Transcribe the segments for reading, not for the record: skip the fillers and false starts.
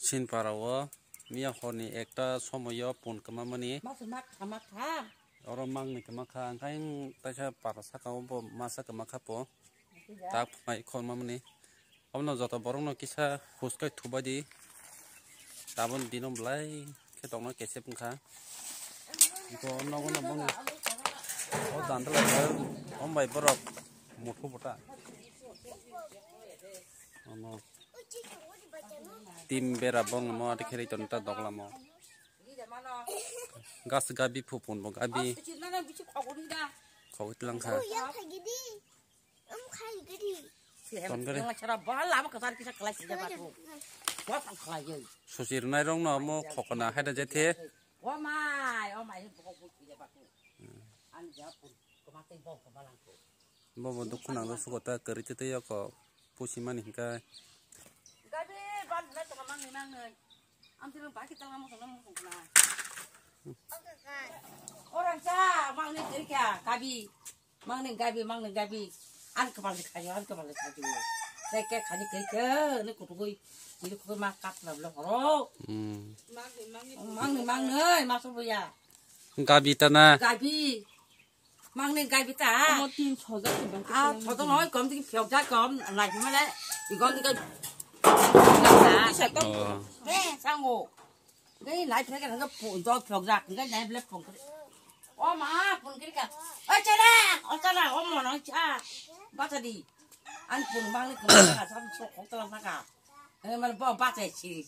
sin parawo mia honi ekta somoyo pun kamamani orang mang ni kemakha kain taja para saka bo masa kemakha po tak mai khon mamani amno jota borong no kisa huskai thubadi tabon dinom blai ke tongno kese pungkha ko amno gono bong o dandla om bai borok muthu bota ano tim bera bong mo akhiri tonta doglamo gas gabi phupun bo gabi khawit langkha susir nai rong no mo khokna haida jethe bo bo dukhuna lo sugota karite te yako pusimani hingka orang sa mang ni kya gabi an kepala kayu saya kayak kayu kerja ni kutubui jadi kau makan lah belum orang mang ni masuk ya gabi tana mang ni gabi ta 저도 nói cầm thì phiêu ra cầm này mà đấy 이건 이거 sang ngủ cái lại thấy cái nó phụ cho phiêu ra cái này lấy phụ 엄마 분 그러니까 어쩌라 엄마 너 차 빠져디 안 보는 방에 그만가 삼촌 걱정 나가 말 뭐 빠져 치리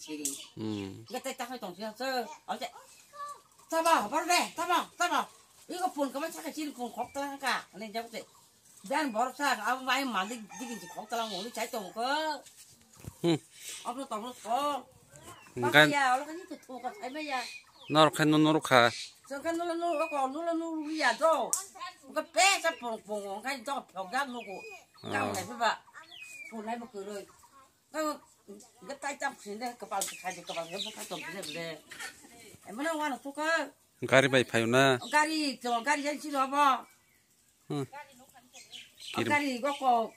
이거 딱 동시에서 어제 잡아 바로 돼 잡아 이거 본 거만 차가 치리 본 걱정 나가 아니 잡을 때 난 버럭사 아무 많이 만들 디긴지 걱정 나고 우리 잘 또 먹어 앞으로 또 빠야 얼른 또 도가 살면야 노력하 저건 누르야 줘. 그 빼서 뽕 가지 저 벽자 놓고 깡내 봐봐. 보내 뭐 그래. 그 따이짱 부신데 그 발 가지 그 발. 좀 그래. 뭐는 와는 또 가리 바이 파요나 가리 잘 치러 봐. 가리 이거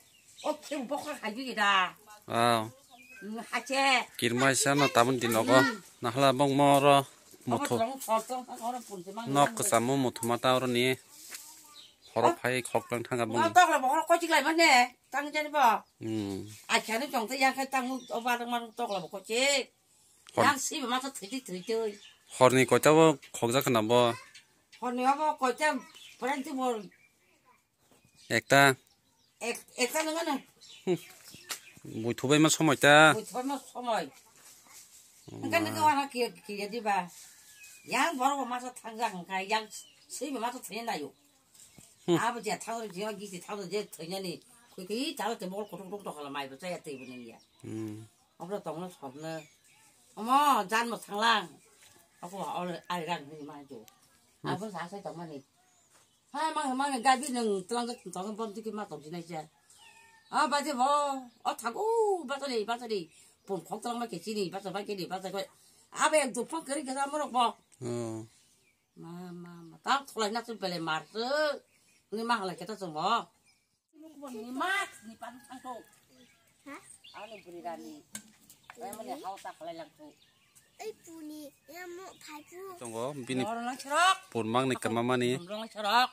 키우 먹고 가지기다. 하체 길마시아노 따분 디노고 나할라 봉 모로 moto nok kesamu moto mata orang ni horop hai khok lang thang abang tao là bỏ có chiếc này mà nè tăng cho nó bỏ chả nó trồng tới giang khai tăng ở ba đang mang tao là bỏ có chiếc giang xí mà tao thử chơi hor ni có cháu khok ra cái nào bo hor niabo có cháu brand tu bo ekta nó nè mùi thú bay mà xóm mồi ta cái nó kia đi bà 양 바로 마서 탕장 가 양 세비 마서 되나요 아버지 타고 제가 기지 타고 제 되냐니 그게 자를 때 먹을 고통도 하려 많이 버져야 돼 이분이야 아무도 동네 없네 어머 잔뭐 상랑 하고 아이랑 그 말이죠 아버지 사서 정말이 하마하마는 가비는 땅도 땅은 번지게 맛 없지네 이제 아 맞아 뭐 타고 바들이 본 걱정 막 계시니 바서 밖에니 바서 그 아베 두판 그렇게 사먹어 봐 mà tao thôi nó sẽ về mà chứ người mang lại cái tao dùng bỏ người mang người bán thằng cô hả áo này bự ra đi cái mà này hao tạc lại làm cô ấy bự nè em muốn phải bự trong đó bini nó lang chọc pun mang ni kamama ni lang chọc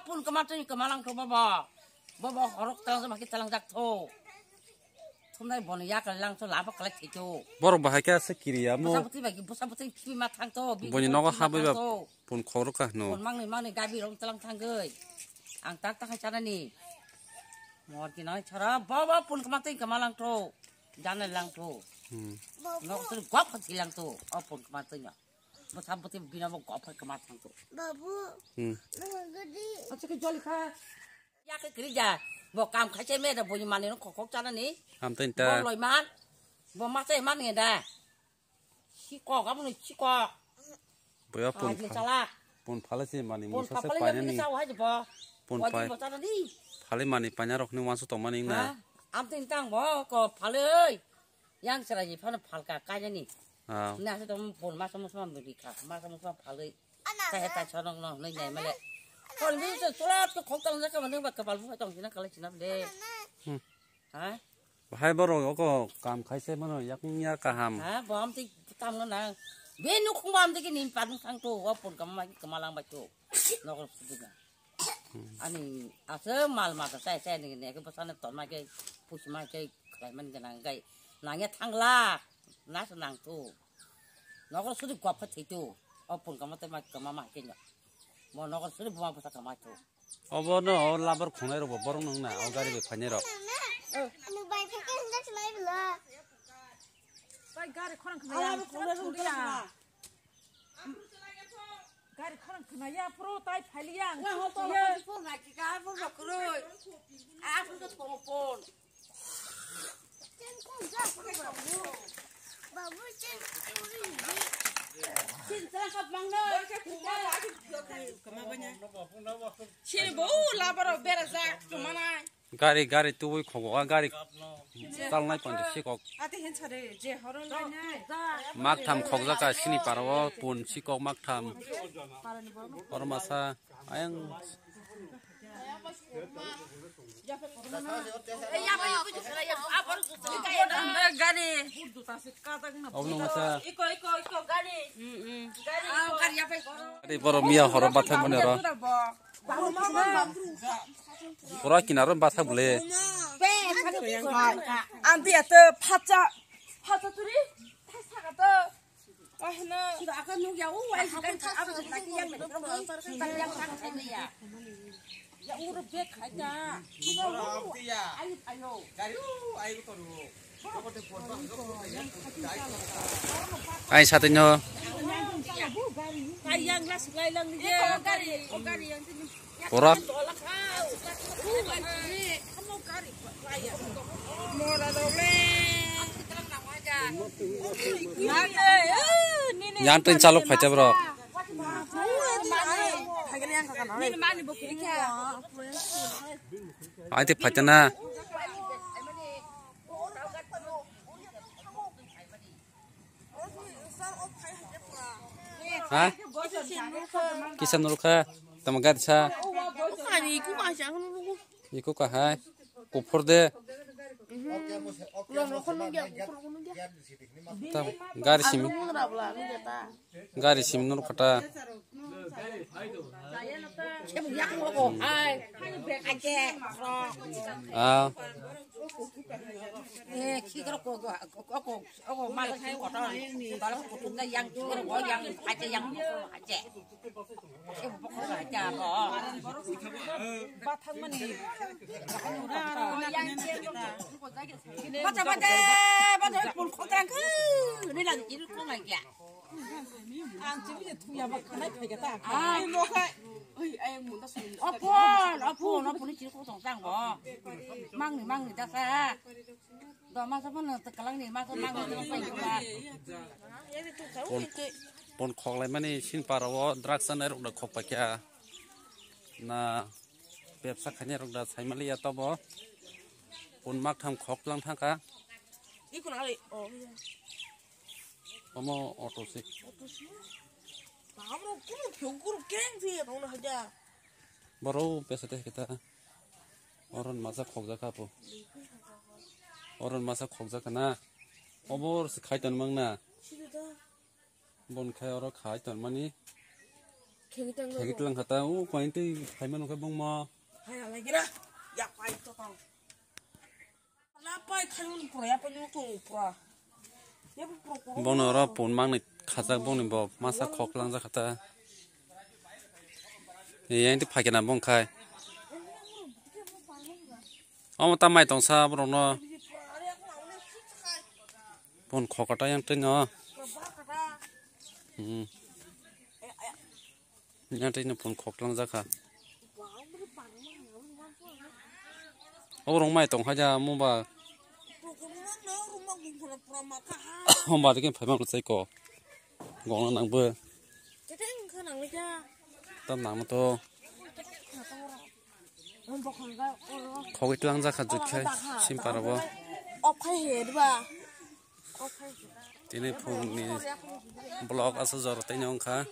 pun kamama tu kamalang tu baba horok tang sama kita lang jak tu hôm nay bọn yak lang cho lá bạc lại thì cho bor bahai ka se kiriya mo busa phi mà thang to boni no ha ba pun khoro ka no pun mang ni gabi rong telang thang gơi ang tak hai chana ni mor ki nói chara baba pun kamalang to jana lang to nó tu gop thì lang to pun kamating ya busa bina mo gop kamatang to babu nó gadi acha ke joli kha yak ke kerja bộ cam khai chế mê là bộ như mà nó khó cho nó ní am tên ta bộ lồi mát bộ mát thế mát người ta chỉ qua cái này chỉ qua bây pun phale si mani musa se panya ni pun pai phale mani panya rok ni wansu to mani na am tên tăng bộ có phale ơi yang sera gì phale phal cả cái này nè sẽ tôm pun mát sama beri cả mát sama phale saya tak cho nó này mà lại còn bây giờ tôi là tôi không tăng ra cái vấn đề mà cái bảo phải tổng chỉ là cái này chỉ là để hả hai boro có cảm khai xe mà yak nya cả ham à bom thì tam nó nè bên nó không bom thì cái niệm phật thằng tu có phun cầm lang bạch tu nó có phun nè anh này à sớm mà xe này cái bữa sáng tận mai cái phun mai cái mình cái nàng cái thằng la nát nàng tu nó có số quạt phát tu ở phun cầm tới mai cái nhở mà nó có số bom phát cầm mai tu 어버 너 라버 코네로 버버 능나 어가리 그 파네로 가리 코랑 그나야 프로야 가리 코랑 그나야 프로 따이 팔리야 진짜 갑방너 실보 라바로 베라자 그만아 가리 뚜이 코고가 가리 딸나이 번데 시곡 아데 괜찮래 제 허를 나냐 막탐 코자가 신이 바로 본 시곡 막탐 얼마사 아양 없는 것아 가리 바로 미야 허러 바탕 보내라 보라 기나로 바탕 불래 안디야 또 파자 둘이 타사가 또 아히나 아까 누구야 오와이 시간 타서 나기 양네 그럼 양 상태야 야 우리 배 가자 아유 ai sa tin nhờ 가양 라스 가이랑 이제 가리 보라 양뜬 잘로 파자 브로 아이티 파잖아 아 kisan nurka tamagat sa iku ka hai kupur de tam gari sim nur kata à khi cái cô mai cái của đó là của nó yang cái của yang hai cái yang hai trẻ cái bộ không phải trả bỏ bắt thằng mình bắt đầu buồn khó khăn cứ đây là chỉ có ngày kìa ăn chỉ biết thu nhập cái này phải cái ta mua cái nó phun chỉ có tổng sang bỏ mang người ta xa đó mang sao nó tự cái này mang người ta phải qua pon khok lai mani sin parawo draksan eruk da khok pakya na bepsa khanya ruk da saimali ya to bo pon mak tham khok lang thaka 이거 나리 omo auto sik 아무로 꾸루 병꾸루 깽지에 너는 하자 baro pesa te kita oron masa khok ja ka po oron masa khok ja kana obor se khai tan mang na 시대다 bon khai oro khai tan mani 개기땅 khegit lang khata u point ti khai man ka bong ma 하야 라기라 야 빠이 또다 나 빠이 칼문 프로 야 빠이 또 프로 야 프로 bon oro pon mang ni khaja bong ni bo masa khok lang ja khata yang ti phake na bong khai omo tamai tong sa bro no pon khokata yang tin no yang tin pon khok lang ja kha orong mai tong haja mo ba hôm ba cái phải mang được dây cổ gọn nó nặng bơ tâm nặng mà to khó cái lăng ra khát được cái sim para bo thì này phun này blog asa giờ tay nhong khá